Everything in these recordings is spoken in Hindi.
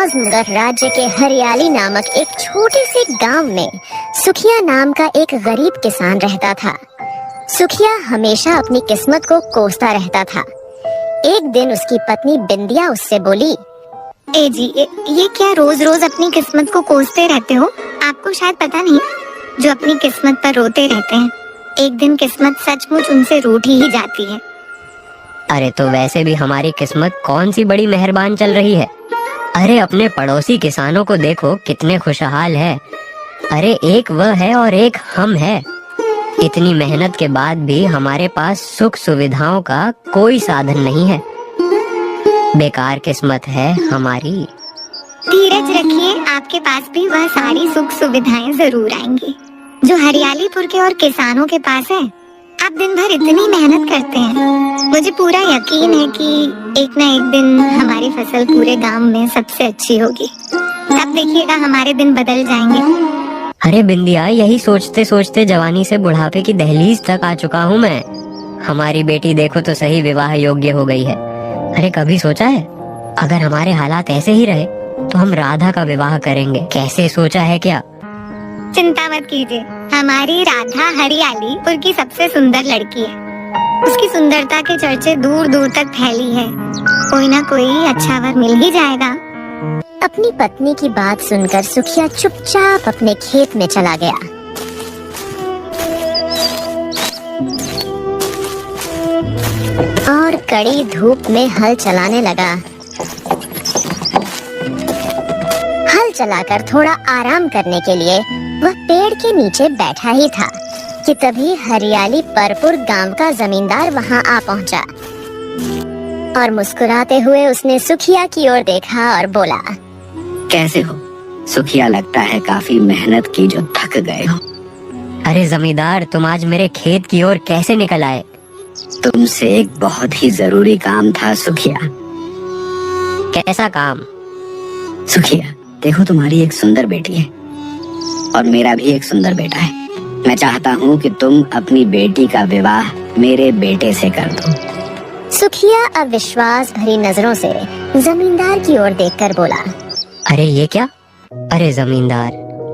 रोजमगर राज्य के हरियाली नामक एक छोटे से गांव में सुखिया नाम का एक गरीब किसान रहता था। सुखिया हमेशा अपनी किस्मत को कोसता रहता था। एक दिन उसकी पत्नी बिंदिया उससे बोली, ए जी, ये क्या रोज रोज अपनी किस्मत को कोसते रहते हो? आपको शायद पता नहीं, जो अपनी किस्मत पर रोते रहते हैं, एक दिन किस्मत सचमुच उनसे रूठ ही जाती है। अरे तो वैसे भी हमारी किस्मत कौन सी बड़ी मेहरबान चल रही है। अरे अपने पड़ोसी किसानों को देखो, कितने खुशहाल है। अरे एक वह है और एक हम है। इतनी मेहनत के बाद भी हमारे पास सुख सुविधाओं का कोई साधन नहीं है। बेकार किस्मत है हमारी। धीरज रखिए, आपके पास भी वह सारी सुख सुविधाएं जरूर आएंगी जो हरियालीपुर के और किसानों के पास है। आप दिन भर इतनी मेहनत करते हैं, मुझे पूरा यकीन है कि एक न एक दिन हमारी फसल पूरे गांव में सबसे अच्छी होगी। तब देखिएगा हमारे दिन बदल जाएंगे। अरे बिंदिया, यही सोचते सोचते जवानी से बुढ़ापे की दहलीज तक आ चुका हूँ मैं। हमारी बेटी देखो तो सही, विवाह योग्य हो गई है। अरे कभी सोचा है अगर हमारे हालात ऐसे ही रहे तो हम राधा का विवाह करेंगे? कैसे सोचा है क्या? चिंता मत कीजिए, हमारी राधा हरियालीपुर की सबसे सुंदर लड़की है। उसकी सुंदरता के चर्चे दूर दूर तक फैली है। कोई ना कोई अच्छा वर मिल ही जाएगा। अपनी पत्नी की बात सुनकर सुखिया चुपचाप अपने खेत में चला गया। और कड़ी धूप में हल चलाने लगा। हल चलाकर थोड़ा आराम करने के लिए वह पेड़ के नीचे बैठा ही था कि तभी हरियाली परपुर गांव का जमींदार वहां आ पहुंचा और मुस्कुराते हुए उसने सुखिया की ओर देखा और बोला, कैसे हो सुखिया? लगता है काफी मेहनत की जो थक गए हो। अरे जमींदार, तुम आज मेरे खेत की ओर कैसे निकल आए? तुमसे एक बहुत ही जरूरी काम था सुखिया। कैसा काम? सुखिया देखो, तुम्हारी एक सुंदर बेटी है और मेरा भी एक सुंदर बेटा है। मैं चाहता हूँ कि तुम अपनी बेटी का विवाह मेरे बेटे से कर दो। सुखिया अविश्वास भरी नजरों से जमींदार की ओर देखकर बोला, अरे ये क्या? अरे जमींदार,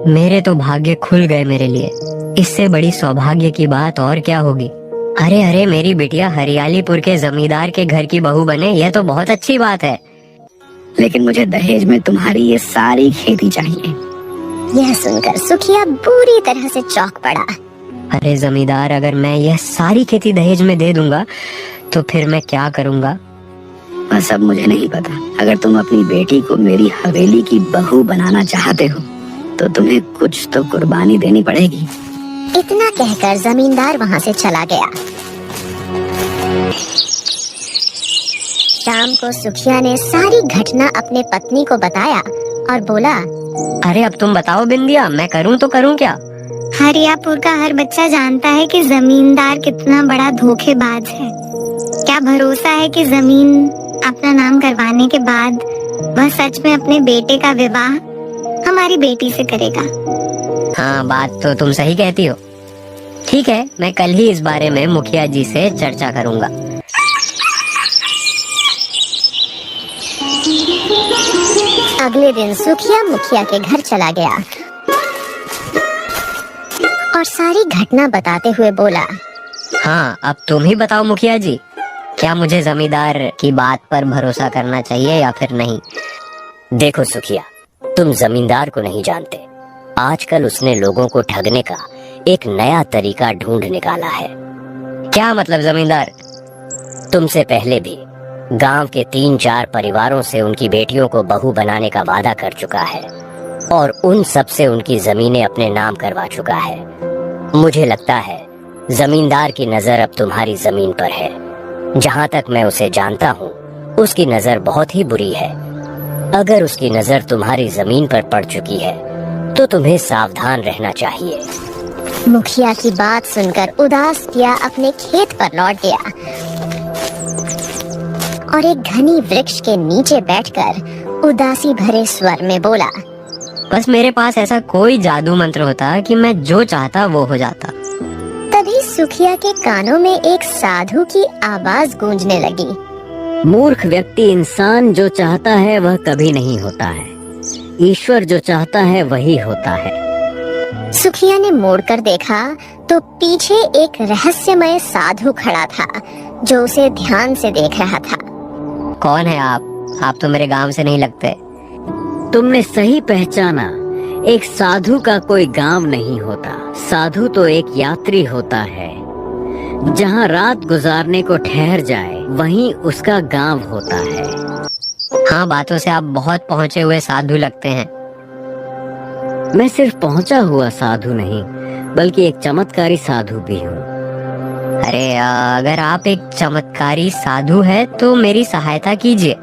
मेरे तो भाग्य खुल गए मेरे लिए। इससे बड़ी सौभाग्य की बात और क्या होगी। अरे अरे, मेरी बिटिया हरियालीपुर के जमींदार के घर की बहू बने, यह तो बहुत अच्छी बात है। लेकिन मुझे दहेज में तुम्हारी ये सारी खेती चाहिए। यह सुनकर सुखिया बुरी तरह से चौंक पड़ा। अरे जमींदार, अगर मैं यह सारी खेती दहेज में दे दूंगा तो फिर मैं क्या करूंगा? वह सब मुझे नहीं पता। अगर तुम अपनी बेटी को मेरी हवेली की बहू बनाना चाहते हो तो तुम्हें कुछ तो कुर्बानी देनी पड़ेगी। इतना कहकर जमींदार वहां से चला गया। शाम को सुखिया ने सारी घटना अपने पत्नी को बताया और बोला, अरे अब तुम बताओ बिंदिया, मैं करूं तो करूं क्या? हरियापुर का हर बच्चा जानता है कि जमींदार कितना बड़ा धोखेबाज है। क्या भरोसा है कि जमीन अपना नाम करवाने के बाद वह सच में अपने बेटे का विवाह हमारी बेटी से करेगा? हाँ, बात तो तुम सही कहती हो। ठीक है, मैं कल ही इस बारे में मुखिया जी से चर्चा करूंगा। अगले दिन सुखिया मुखिया के घर चला गया और सारी घटना बताते हुए बोला, हाँ, अब तुम ही बताओ मुखिया जी, क्या मुझे जमींदार की बात पर भरोसा करना चाहिए या फिर नहीं? देखो सुखिया, तुम जमींदार को नहीं जानते। आजकल उसने लोगों को ठगने का एक नया तरीका ढूंढ निकाला है। क्या मतलब जमींदार? तुमसे पहले भी गांव के 3-4 परिवारों से उनकी बेटियों को बहू बनाने का वादा कर चुका है और उन सब से उनकी जमीनें अपने नाम करवा चुका है। मुझे लगता है जमींदार की नजर अब तुम्हारी जमीन पर है। जहां तक मैं उसे जानता हूँ, उसकी नजर बहुत ही बुरी है। अगर उसकी नजर तुम्हारी जमीन पर पड़ चुकी है तो तुम्हें सावधान रहना चाहिए। मुखिया की बात सुनकर उदास किया अपने खेत पर लौट गया और एक घनी वृक्ष के नीचे बैठकर उदासी भरे स्वर में बोला, बस मेरे पास ऐसा कोई जादू मंत्र होता कि मैं जो चाहता वो हो जाता। तभी सुखिया के कानों में एक साधु की आवाज गूंजने लगी, मूर्ख व्यक्ति, इंसान जो चाहता है वह कभी नहीं होता है। ईश्वर जो चाहता है वही होता है। सुखिया ने मुड़कर देखा तो पीछे एक रहस्यमय साधु खड़ा था जो उसे ध्यान से देख रहा था। कौन है आप तो मेरे गांव से नहीं लगते। तुमने सही पहचाना। एक साधु का कोई गांव नहीं होता। साधु तो एक यात्री होता है। जहां रात गुजारने को ठहर जाए वहीं उसका गांव होता है। हाँ, बातों से आप बहुत पहुँचे हुए साधु लगते हैं। मैं सिर्फ पहुंचा हुआ साधु नहीं बल्कि एक चमत्कारी साधु भी हूँ। अरे अगर आप एक चमत्कारी साधु है तो मेरी सहायता कीजिए।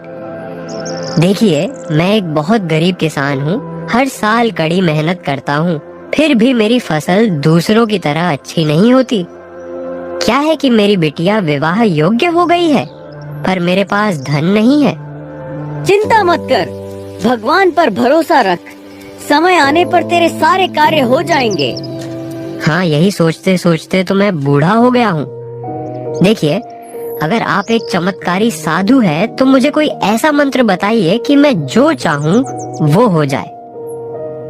देखिए, मैं एक बहुत गरीब किसान हूँ। हर साल कड़ी मेहनत करता हूँ, फिर भी मेरी फसल दूसरों की तरह अच्छी नहीं होती। क्या है कि मेरी बिटिया विवाह योग्य हो गई है, पर मेरे पास धन नहीं है। चिंता मत कर, भगवान पर भरोसा रख। समय आने पर तेरे सारे कार्य हो जाएंगे। हाँ, यही सोचते सोचते तो मैं बूढ़ा हो गया हूँ। देखिए, अगर आप एक चमत्कारी साधु है तो मुझे कोई ऐसा मंत्र बताइए कि मैं जो चाहूँ वो हो जाए।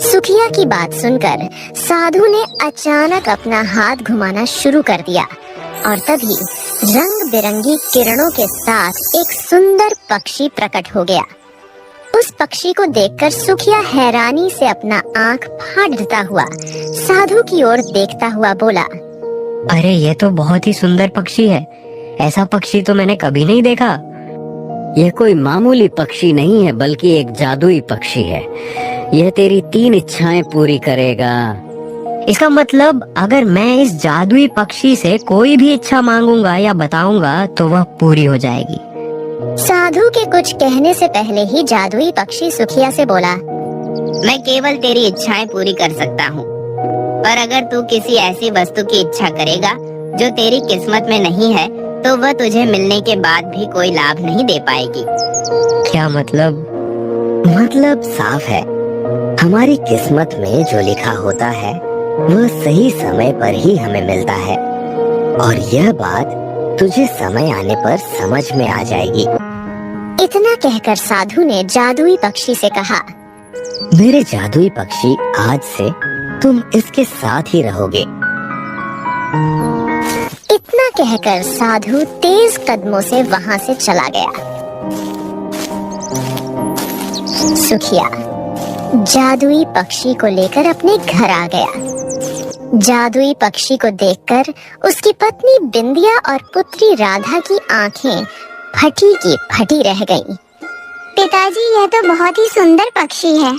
सुखिया की बात सुनकर साधु ने अचानक अपना हाथ घुमाना शुरू कर दिया और तभी रंग बिरंगी किरणों के साथ एक सुंदर पक्षी प्रकट हो गया। उस पक्षी को देखकर सुखिया हैरानी से अपना आंख फाड़ता हुआ साधु की ओर देखता हुआ बोला, अरे ये तो बहुत ही सुंदर पक्षी है। ऐसा पक्षी तो मैंने कभी नहीं देखा। यह कोई मामूली पक्षी नहीं है बल्कि एक जादुई पक्षी है। यह तेरी 3 इच्छाएं पूरी करेगा। इसका मतलब अगर मैं इस जादुई पक्षी से कोई भी इच्छा मांगूंगा या बताऊंगा तो वह पूरी हो जाएगी। साधु के कुछ कहने से पहले ही जादुई पक्षी सुखिया से बोला, मैं केवल तेरी इच्छाएं पूरी कर सकता हूँ, पर अगर तू किसी ऐसी वस्तु की इच्छा करेगा जो तेरी किस्मत में नहीं है तो वह तुझे मिलने के बाद भी कोई लाभ नहीं दे पाएगी। क्या मतलब? मतलब साफ है, हमारी किस्मत में जो लिखा होता है वह सही समय पर ही हमें मिलता है और यह बात तुझे समय आने पर समझ में आ जाएगी। इतना कहकर साधु ने जादुई पक्षी से कहा, मेरे जादुई पक्षी, आज से तुम इसके साथ ही रहोगे। इतना कहकर साधु तेज कदमों से वहां से चला गया। सुखिया जादुई पक्षी को लेकर अपने घर आ गया। जादुई पक्षी को देखकर उसकी पत्नी बिंदिया और पुत्री राधा की आंखें फटी की फटी रह गईं। पिताजी, यह तो बहुत ही सुंदर पक्षी है।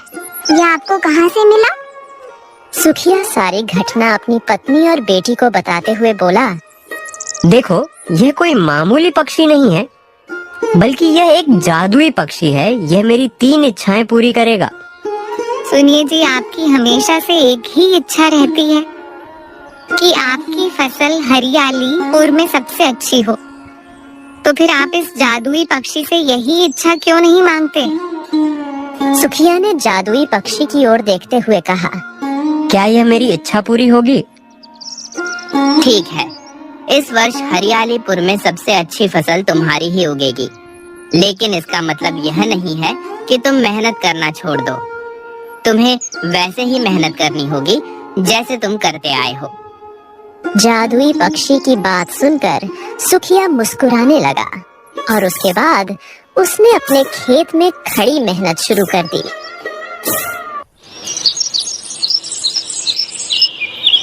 यह आपको कहाँ से मिला? सुखिया सारी घटना अपनी पत्नी और बेटी को बताते हुए बोला, देखो, यह कोई मामूली पक्षी नहीं है बल्कि यह एक जादुई पक्षी है। यह मेरी 3 इच्छाएं पूरी करेगा। सुनिए जी, आपकी हमेशा से एक ही इच्छा रहती है कि आपकी फसल हरियालीपुर में सबसे अच्छी हो, तो फिर आप इस जादुई पक्षी से यही इच्छा क्यों नहीं मांगते? सुखिया ने जादुई पक्षी की ओर देखते हुए कहा, क्या यह मेरी इच्छा पूरी होगी? ठीक है, इस वर्ष हरियालीपुर में सबसे अच्छी फसल तुम्हारी ही उगेगी, लेकिन इसका मतलब यह नहीं है कि तुम मेहनत करना छोड़ दो। तुम्हें वैसे ही मेहनत करनी होगी जैसे तुम करते आए हो। जादुई पक्षी की बात सुनकर सुखिया मुस्कुराने लगा और उसके बाद उसने अपने खेत में खड़ी मेहनत शुरू कर दी।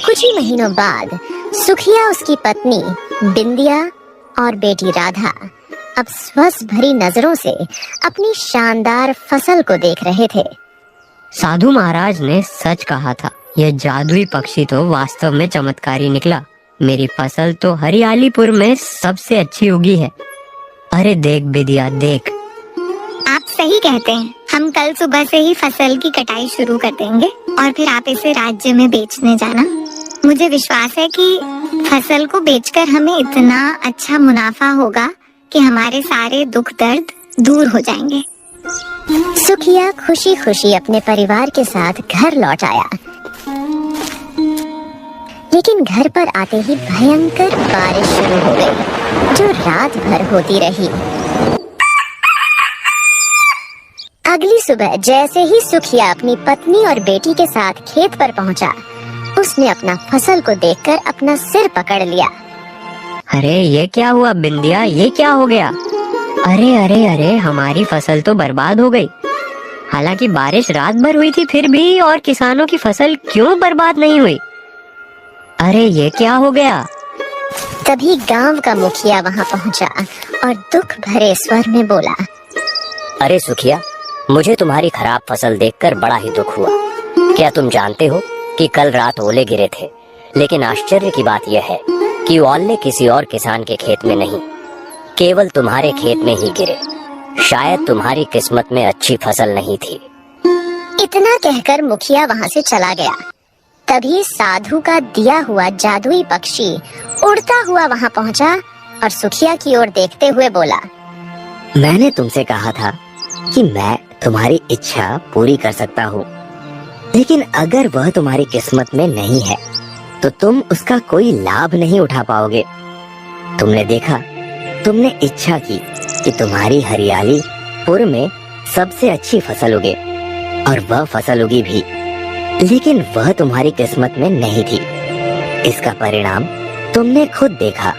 कुछ ही महीनों बाद सुखिया, उसकी पत्नी बिंदिया और बेटी राधा अब स्वस्थ भरी नजरों से अपनी शानदार फसल को देख रहे थे। साधु महाराज ने सच कहा था। यह जादुई पक्षी तो वास्तव में चमत्कारी निकला। मेरी फसल तो हरियालीपुर में सबसे अच्छी उगी है। अरे देख बिदिया, देख। आप सही कहते हैं। हम कल सुबह से ही फसल की कटाई शुरू कर देंगे और फिर आप इसे राज्य में बेचने जाना। मुझे विश्वास है कि फसल को बेचकर हमें इतना अच्छा मुनाफा होगा कि हमारे सारे दुख दर्द दूर हो जाएंगे। सुखिया खुशी खुशी अपने परिवार के साथ घर लौट आया, लेकिन घर पर आते ही भयंकर बारिश शुरू हो गई जो रात भर होती रही। अगली सुबह जैसे ही सुखिया अपनी पत्नी और बेटी के साथ खेत पर पहुंचा, उसने अपना फसल को देखकर अपना सिर पकड़ लिया। अरे ये क्या हुआ बिंदिया, ये क्या हो गया? अरे अरे अरे, हमारी फसल तो बर्बाद हो गई। हालांकि बारिश रात भर हुई थी फिर भी, और किसानों की फसल क्यों बर्बाद नहीं हुई? अरे ये क्या हो गया? तभी गांव का मुखिया वहां पहुंचा और दुख भरे स्वर में बोला, अरे सुखिया, मुझे तुम्हारी खराब फसल देखकर बड़ा ही दुख हुआ। क्या तुम जानते हो कि कल रात ओले गिरे थे, लेकिन आश्चर्य की बात यह है कि ओले किसी और किसान के खेत में नहीं, केवल तुम्हारे खेत में ही गिरे। शायद तुम्हारी किस्मत में अच्छी फसल नहीं थी। इतना कहकर मुखिया वहां से चला गया। तभी साधु का दिया हुआ जादुई पक्षी उड़ता हुआ वहां पहुंचा और सुखिया की ओर देखते हुए बोला, मैंने तुमसे कहा था कि मैं तुम्हारी इच्छा पूरी कर सकता हूँ, लेकिन अगर वह तुम्हारी किस्मत में नहीं है तो तुम उसका कोई लाभ नहीं उठा पाओगे। तुमने देखा, तुमने इच्छा की कि तुम्हारी हरियाली पुर में सबसे अच्छी फसल उगे, और वह फसल उगी भी, लेकिन वह तुम्हारी किस्मत में नहीं थी। इसका परिणाम तुमने खुद देखा।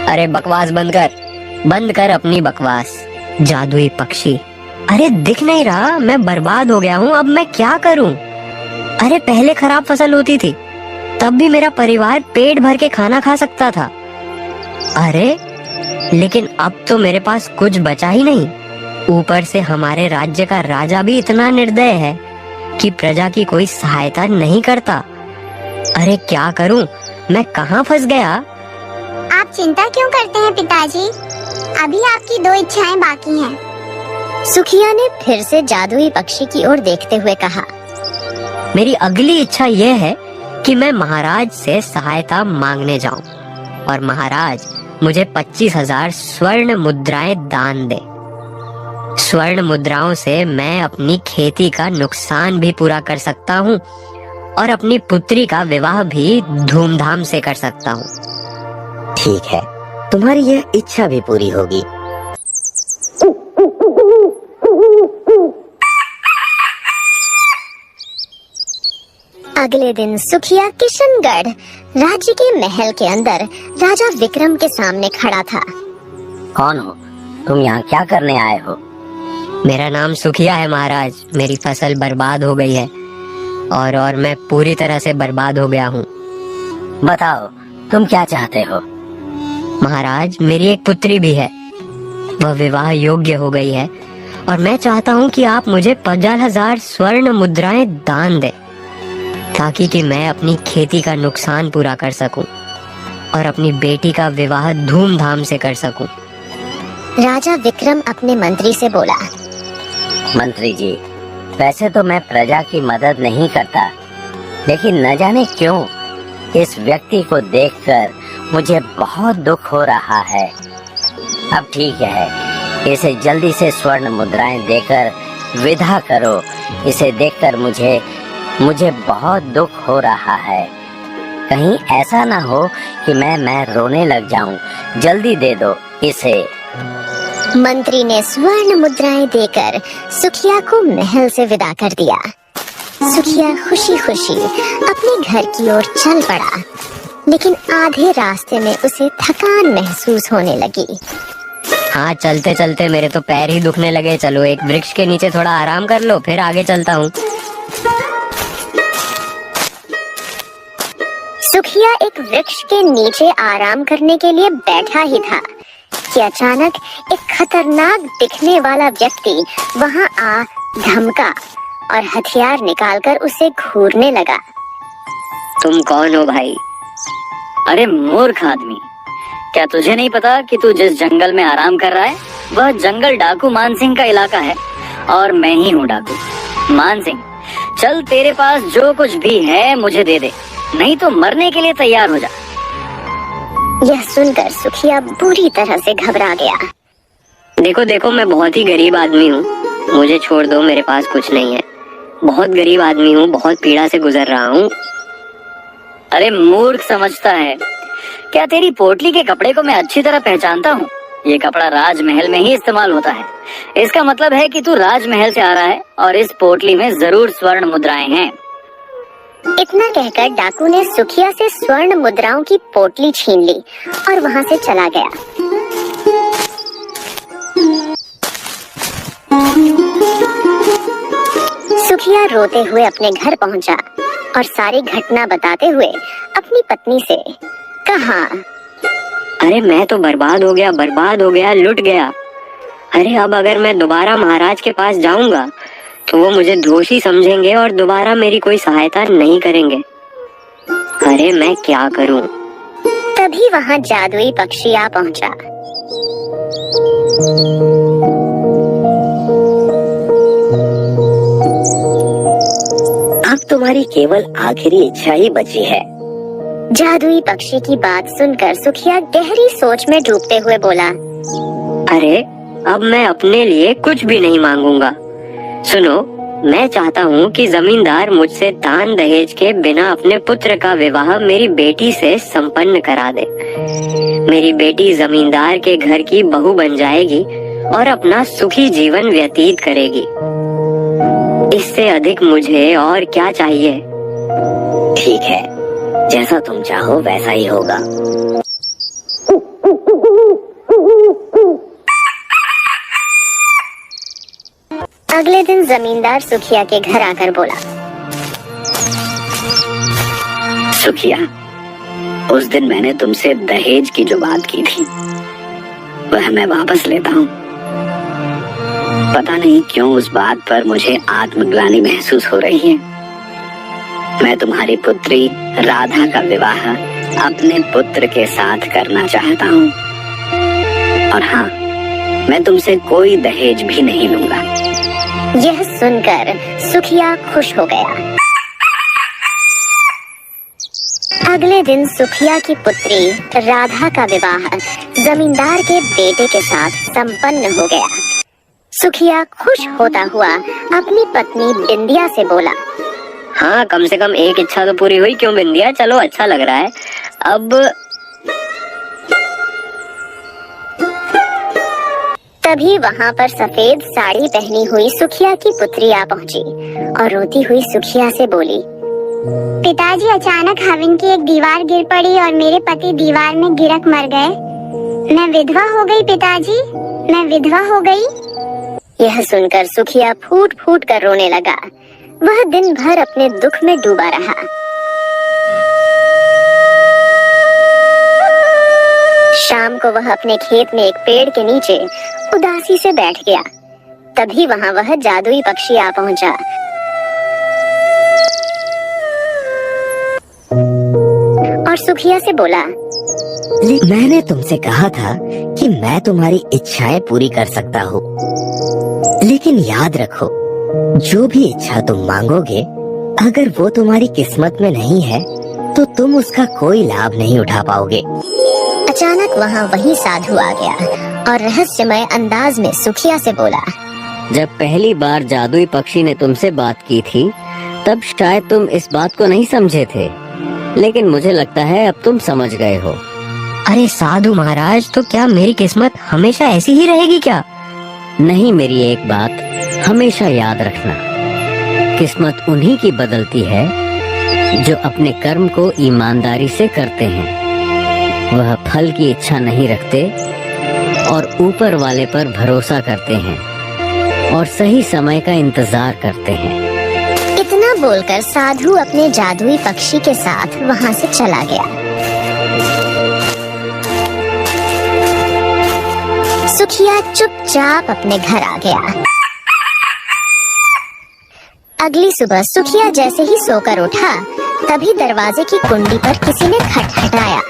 अरे बकवास बंद कर अपनी बकवास, जादुई पक्षी। अरे दिख नहीं रहा, मैं बर्बाद हो गया हूँ, अब मैं क्या करूँ? अरे पहले खराब फसल होती थी, तब भी मेरा परिवार पेट भर के खाना खा सकता था। अरे लेकिन अब तो मेरे पास कुछ बचा ही नहीं। ऊपर से हमारे राज्य का राजा भी इतना निर्दय है कि प्रजा की कोई सहायता नहीं करता। अरे क्या करूं, मैं कहाँ फंस गया? आप चिंता क्यों करते हैं पिताजी? अभी आपकी 2 इच्छाएं बाकी हैं। सुखिया ने फिर से जादुई पक्षी की ओर देखते हुए कहा, मेरी अगली इच्छा यह है कि मैं महाराज से सहायता मांगने जाऊं और महाराज मुझे 25,000 स्वर्ण मुद्राएं दान दे। स्वर्ण मुद्राओं से मैं अपनी खेती का नुकसान भी पूरा कर सकता हूँ और अपनी पुत्री का विवाह भी धूमधाम से कर सकता हूँ। ठीक है, तुम्हारी यह इच्छा भी पूरी होगी। अगले दिन सुखिया किशनगढ़ राज्य के महल के अंदर राजा विक्रम के सामने खड़ा था। कौन हो तुम? यहाँ क्या करने आए हो? मेरा नाम सुखिया है महाराज। मेरी फसल बर्बाद हो गई है और मैं पूरी तरह से बर्बाद हो गया हूँ। बताओ तुम क्या चाहते हो? महाराज मेरी एक पुत्री भी है, वह विवाह योग्य हो गई है और मैं चाहता हूँ कि आप मुझे 50,000 स्वर्ण मुद्राएं दान दें, ताकि कि मैं अपनी खेती का नुकसान पूरा कर सकूं और अपनी बेटी का विवाह धूमधाम से कर सकूं। राजा विक्रम अपने मंत्री से बोला, मंत्री जी, वैसे तो मैं प्रजा की मदद नहीं करता, लेकिन न जाने क्यों इस व्यक्ति को देखकर मुझे बहुत दुख हो रहा है। अब ठीक है, इसे जल्दी से स्वर्ण मुद्राएं देकर विदा करो। इसे देखकर मुझे बहुत दुख हो रहा है। कहीं ऐसा ना हो कि मैं रोने लग जाऊं। जल्दी दे दो इसे। मंत्री ने स्वर्ण मुद्राएं देकर सुखिया को महल से विदा कर दिया। सुखिया खुशी खुशी अपने घर की ओर चल पड़ा, लेकिन आधे रास्ते में उसे थकान महसूस होने लगी। हाँ, चलते चलते मेरे तो पैर ही दुखने लगे। चलो एक वृक्ष के नीचे थोड़ा आराम कर लो, फिर आगे चलता हूँ। सुखिया एक वृक्ष के नीचे आराम करने के लिए बैठा ही था कि अचानक एक खतरनाक दिखने वाला व्यक्ति वहां आ धमका और हथियार निकालकर उसे घूरने लगा। तुम कौन हो भाई? अरे मूर्ख आदमी, क्या तुझे नहीं पता कि तू जिस जंगल में आराम कर रहा है वह जंगल डाकू मानसिंह का इलाका है और मैं ही हूँ डाकू मानसिंह। चल, तेरे पास जो कुछ भी है मुझे दे दे, नहीं तो मरने के लिए तैयार हो जा। यह सुनकर सुखिया बुरी तरह से घबरा गया। देखो देखो, मैं बहुत ही गरीब आदमी हूँ, मुझे छोड़ दो, मेरे पास कुछ नहीं है। बहुत गरीब आदमी हूँ, बहुत पीड़ा से गुजर रहा हूँ। अरे मूर्ख समझता है क्या? तेरी पोटली के कपड़े को मैं अच्छी तरह पहचानता हूँ। ये कपड़ा राजमहल में ही इस्तेमाल होता है। इसका मतलब है कि तू राजमहल से आ रहा है और इस पोटली में जरूर स्वर्ण मुद्राएं हैं। इतना कहकर डाकू ने सुखिया से स्वर्ण मुद्राओं की पोटली छीन ली और वहां से चला गया। सुखिया रोते हुए अपने घर पहुंचा और सारी घटना बताते हुए अपनी पत्नी से कहा, अरे मैं तो बर्बाद हो गया, लुट गया। अरे अब अगर मैं दोबारा महाराज के पास जाऊंगा तो वो मुझे दोषी समझेंगे और दोबारा मेरी कोई सहायता नहीं करेंगे। अरे मैं क्या करूं? तभी वहां जादुई पक्षी आ पहुंचा। अब तुम्हारी केवल आखिरी इच्छा ही बची है। जादुई पक्षी की बात सुनकर सुखिया गहरी सोच में डूबते हुए बोला, अरे अब मैं अपने लिए कुछ भी नहीं मांगूंगा। सुनो, मैं चाहता हूँ कि जमींदार मुझसे दान दहेज के बिना अपने पुत्र का विवाह मेरी बेटी से संपन्न करा दे। मेरी बेटी जमींदार के घर की बहू बन जाएगी और अपना सुखी जीवन व्यतीत करेगी। इससे अधिक मुझे और क्या चाहिए? ठीक है, जैसा तुम चाहो वैसा ही होगा। अगले दिन जमींदार सुखिया के घर आकर बोला, सुखिया, उस दिन मैंने तुमसे दहेज की जो बात की थी वह मैं वापस लेता हूँ। पता नहीं क्यों उस बात पर मुझे आत्मग्लानि महसूस हो रही है। मैं तुम्हारी पुत्री राधा का विवाह अपने पुत्र के साथ करना चाहता हूँ। और हाँ, मैं तुमसे कोई दहेज भी नहीं लूंगा। यह सुनकर सुखिया खुश हो गया। अगले दिन सुखिया की पुत्री राधा का विवाह जमींदार के बेटे के साथ संपन्न हो गया। सुखिया खुश होता हुआ अपनी पत्नी बिंदिया से बोला, हाँ, कम से कम एक इच्छा तो पूरी हुई। क्यों बिंदिया? चलो, अच्छा लग रहा है। अब तभी वहां पर सफेद साड़ी पहनी हुई सुखिया की पुत्री आ पहुंची और रोती हुई सुखिया से बोली, पिताजी, अचानक हवन की एक दीवार गिर पड़ी और मेरे पति दीवार में गिरक मर गए। मैं विधवा हो गई पिताजी, मैं विधवा हो गई। यह सुनकर सुखिया फूट फूट कर रोने लगा। वह दिन भर अपने दुख में डूबा रहा। शाम को वह अपने खेत में एक पेड़ के नीचे उदासी से बैठ गया। तभी वहां वह जादुई पक्षी आ पहुंचा और सुखिया से बोला, मैंने तुमसे कहा था कि मैं तुम्हारी इच्छाएं पूरी कर सकता हूँ, लेकिन याद रखो, जो भी इच्छा तुम मांगोगे, अगर वो तुम्हारी किस्मत में नहीं है तो तुम उसका कोई लाभ नहीं उठा पाओगे। अचानक वहां वही साधु आ गया और रहस्यमय अंदाज में सुखिया से बोला, जब पहली बार जादुई पक्षी ने तुमसे बात की थी तब शायद तुम इस बात को नहीं समझे थे, लेकिन मुझे लगता है अब तुम समझ गए हो। अरे साधु महाराज, तो क्या मेरी किस्मत हमेशा ऐसी ही रहेगी क्या? नहीं, मेरी एक बात हमेशा याद रखना, किस्मत उन्हीं की बदलती है जो अपने कर्म को ईमानदारी से करते हैं। वह फल की इच्छा नहीं रखते और ऊपर वाले पर भरोसा करते हैं और सही समय का इंतजार करते हैं। इतना बोलकर साधु अपने जादुई पक्षी के साथ वहां से चला गया। सुखिया चुपचाप अपने घर आ गया। अगली सुबह सुखिया जैसे ही सोकर उठा, तभी दरवाजे की कुंडी पर किसी ने खटखटाया।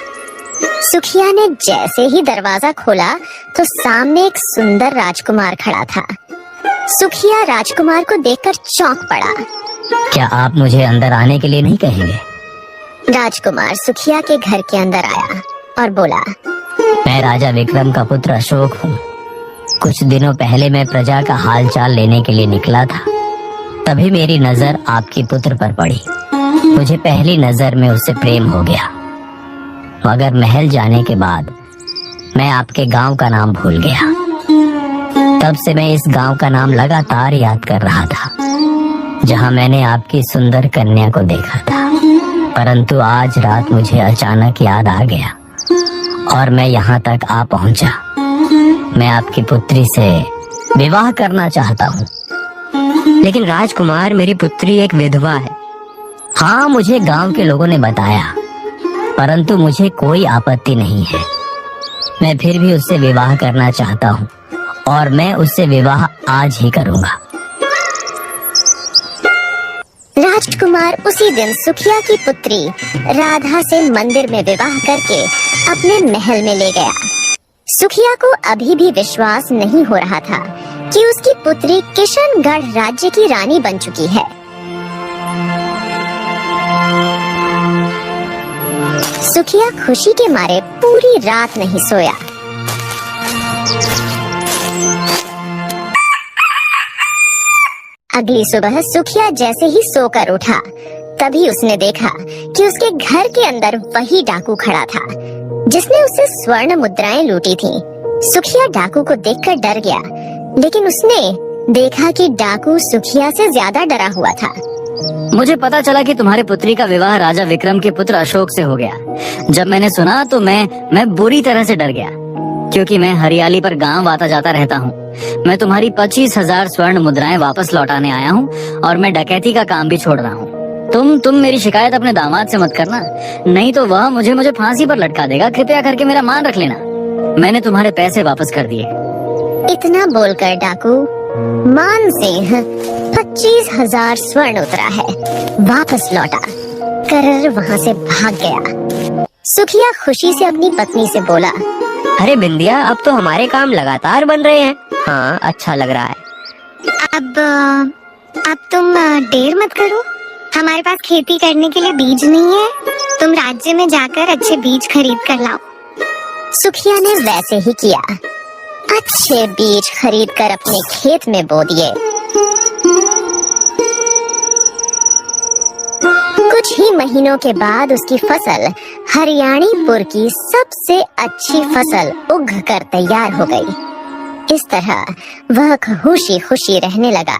सुखिया ने जैसे ही दरवाजा खोला तो सामने एक सुंदर राजकुमार खड़ा था। सुखिया राजकुमार को देखकर चौंक पड़ा। क्या आप मुझे अंदर आने के लिए नहीं कहेंगे? राजकुमार सुखिया के घर के अंदर आया और बोला, मैं राजा विक्रम का पुत्र अशोक हूँ। कुछ दिनों पहले मैं प्रजा का हाल चाल लेने के लिए निकला था, तभी मेरी नजर आपकी पुत्र पर पड़ी। मुझे पहली नजर में उससे प्रेम हो गया, मगर महल जाने के बाद मैं आपके गांव का नाम भूल गया। तब से मैं इस गांव का नाम लगातार याद कर रहा था जहां मैंने आपकी सुंदर कन्या को देखा था। परंतु आज रात मुझे अचानक याद आ गया और मैं यहाँ तक आ पहुंचा। मैं आपकी पुत्री से विवाह करना चाहता हूँ। लेकिन राजकुमार, मेरी पुत्री एक विधवा है। हाँ, मुझे गांव के लोगों ने बताया, परंतु मुझे कोई आपत्ति नहीं है। मैं फिर भी उससे विवाह करना चाहता हूँ और मैं उससे विवाह आज ही करूँगा। राजकुमार उसी दिन सुखिया की पुत्री राधा से मंदिर में विवाह करके अपने महल में ले गया। सुखिया को अभी भी विश्वास नहीं हो रहा था कि उसकी पुत्री किशनगढ़ राज्य की रानी बन चुकी है। सुखिया खुशी के मारे पूरी रात नहीं सोया। अगली सुबह सुखिया जैसे ही सोकर उठा, तभी उसने देखा कि उसके घर के अंदर वही डाकू खड़ा था जिसने उससे स्वर्ण मुद्राएं लूटी थीं। सुखिया डाकू को देखकर डर गया, लेकिन उसने देखा कि डाकू सुखिया से ज्यादा डरा हुआ था। मुझे पता चला कि तुम्हारी पुत्री का विवाह राजा विक्रम के पुत्र अशोक से हो गया। जब मैंने सुना तो मैं बुरी तरह से डर गया, क्योंकि मैं हरियाली पर गांव आता जाता रहता हूँ। मैं तुम्हारी 25,000 स्वर्ण मुद्राएं वापस लौटाने आया हूँ और मैं डकैती का काम भी छोड़ रहा हूँ। तुम मेरी शिकायत अपने दामाद से मत करना, नहीं तो वह मुझे फांसी पर लटका देगा। कृपया करके मेरा मान रख लेना। मैंने तुम्हारे पैसे वापस कर दिए। इतना बोलकर डाकू मान सिंह 25,000 स्वर्ण उतरा है वापस लौटा कर वहाँ से भाग गया। सुखिया खुशी से अपनी पत्नी से बोला, अरे बिंदिया, अब तो हमारे काम लगातार बन रहे हैं। हाँ, अच्छा लग रहा है। अब तुम देर मत करो। हमारे पास खेती करने के लिए बीज नहीं है। तुम राज्य में जाकर अच्छे बीज खरीद कर लाओ। सुखिया ने वैसे ही किया। अच्छे बीज खरीदकर अपने खेत में बो दिए। कुछ ही महीनों के बाद उसकी फसल हरियाणीपुर की सबसे अच्छी फसल उग कर तैयार हो गई। इस तरह वह खुशी खुशी रहने लगा।